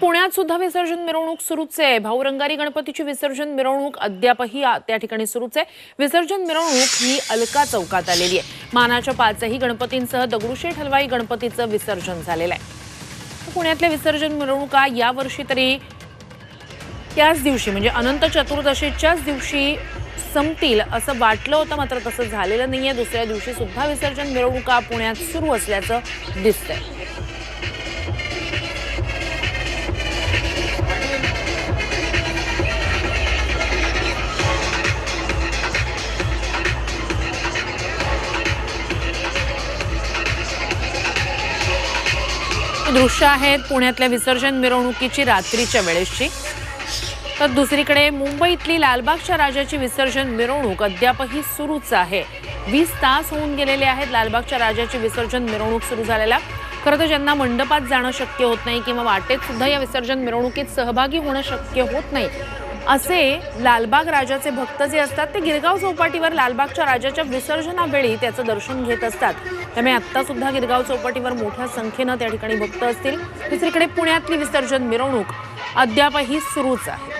पुण्यात सुद्धा विसर्जन मिरवणूक सुरूच आहे। भाऊरंगारी गणपतीची विसर्जन मिरवणूक अद्यापही त्या ठिकाणी सुरूच आहे। विसर्जन मिरवणूक ही अलका चौकात आलेली आहे। मानाच्या 5ही गणपतींसह दगडूशेठ हलवाई गणपतीचं विसर्जन झालेलं आहे। पुण्यातल्या विसर्जन मिरवणुका यावर्षी तरी त्याच दिवशी म्हणजे अनंत चतुर्दशीच्याच दिवशी संपतील असं वाटलं होतं, मात्र तसं झालेलं नाहीये। दुसऱ्या दिवशी सुद्धा विसर्जन मिरवणुका पुण्यात सुरू असल्याचं दिसतंय। दृश्य आहेत पुण्यातल्या विसर्जन मिरवणुकीची रात्रीच्या वेळेची। तर दुसरीकडे मुंबईतली लालबागच्या राजाची विसर्जन मिरवणूक अद्यापही सुरूच आहे। 20 तास होऊन गेलेले आहेत लालबागच्या राजाची विसर्जन मिरवणूक सुरू झालेला। खरं तर ज्यांना मंडपात जाणं शक्य होत नाही किंवा वाटेत सुद्धा या विसर्जन मिरवणुकीत सहभागी होणं शक्य होत नाही, असे लालबाग राजाचे भक्त जे असतात ते गिरगाव चौपाटीवर लालबागच्या राजाच्या विसर्जनावेळी त्याचं दर्शन घेत असतात। त्यामुळे आता सुद्धा गिरगाव चौपाटीवर मोठ्या संख्येनं त्या ठिकाणी भक्त असतील। दुसरीकडे पुण्यातली विसर्जन मिरवणूक अद्यापही सुरूच आहे।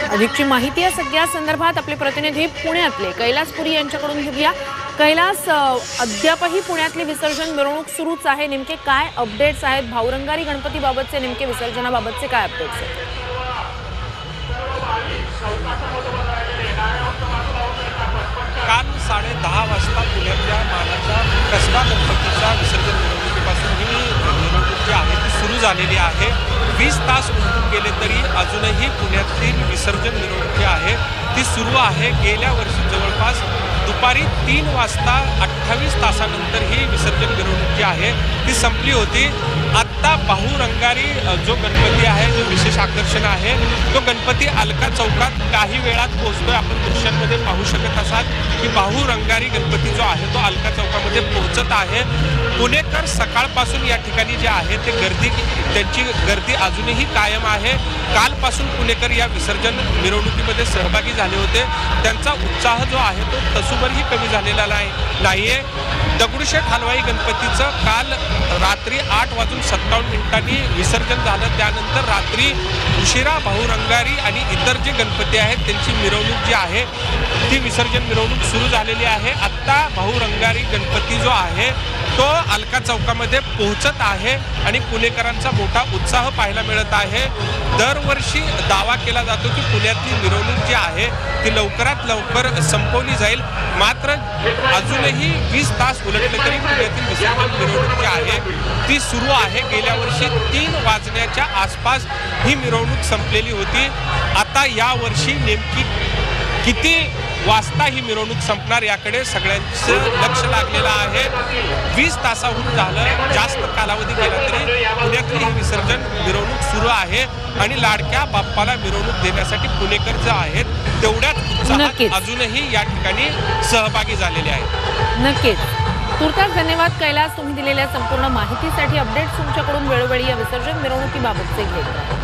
अधिकची माहिती या सगळ्या संदर्भात आपले प्रतिनिधी पुण्यातले कैलासपुरी यांच्याकडून घेऊया। कैलास, अद्यापही पुण्यातली विसर्जन मिरवणूक सुरूच आहे, नेमके काय अपडेट्स आहेत? भाऊरंगारी गणपतीबाबतचे नेमके विसर्जनाबाबतचे काय अपडेट्स आहेत? काल 10:30 वाजता पुण्यातल्या मानाच्या कसबा गणपतीच्या विसर्जन मिरवणुकीपासून ही मिरवणूक जी आहे ती सुरू झालेली आहे। 20 तास उलटून गेले तरी अजूनही पुण्यातील विसर्जन मिरवणूक जी आहे ती सुरू आहे। गेल्या वर्षी जवळपास दुपारी 3 वाजता 28 तासानंतर ही विसर्जन मिरवणूक जी आहे ती संपली होती। आत्ता भाऊरंगारी जो गणपती आहे, जो विशेष आकर्षण आहे, तो गणपती अलका चौकात काही वेळात पोहोचतोय। आपण दृश्यांमध्ये पाहू शकत असाल की भाऊरंगारी गणपती जो आहे तो अलका चौकामध्ये पोहोचत आहे। पुणेकर सकाळपासून या ठिकाणी जे आहे ते त्यांची गर्दी अजूनही कायम आहे। कालपासून पुणेकर या विसर्जन मिरवणुकीमध्ये सहभागी झाले होते। त्यांचा उत्साह जो आहे तो तसूभरही कमी झालेला नाहीये। दगडूशेठ हलवाई गणपतीचं काल रात्री 8:57 विसर्जन झालं। त्यानंतर रात्री उशिरा भाऊरंगारी आणि इतर जे गणपती आहेत त्यांची मिरवणूक जी आहे ती विसर्जन मिरवणूक सुरू झालेली आहे। आत्ता भाऊरंगारी गणपती जो आहे तो अलका चौकामध्ये पोहोचत आहे आणि पुणेकरांचा मोठा उत्साह पाहायला मिळत आहे। दरवर्षी दावा केला जातो की पुण्यातली मिरवणूक जी आहे ती लवकरात लवकर संपवली जाईल, मात्र अजूनही 20 तास उलटले तरी पुण्यातील विसर्जन मिरवणूक जी आहे ती सुरू आहे। गेल्या वर्षी 3 वाजण्याच्या आसपास ही मिरवणूक संपलेली होती। आता यावर्षी नेमकी किती वाजता ही मिरवणूक संपणार याकडे सगळ्यांचं लक्ष लागलेलं आहे। 20 तासाहून झालं, जास्त कालावधी गेला तरी पुण्यातली ही विसर्जन मिरवणूक सुरू आहे आणि लाडक्या बाप्पाला मिरवणूक देण्यासाठी पुणेकर जे आहेत तेवढ्याच उत्साहात अजूनही या ठिकाणी सहभागी झालेले आहेत। नक्कीच। तुर्तास धन्यवाद कैलास, तुम्ही दिलेल्या संपूर्ण माहितीसाठी। अपडेट्स तुमच्याकडून वेळोवेळी या विसर्जन मिरवणुकीबाबतचे घेत राहू।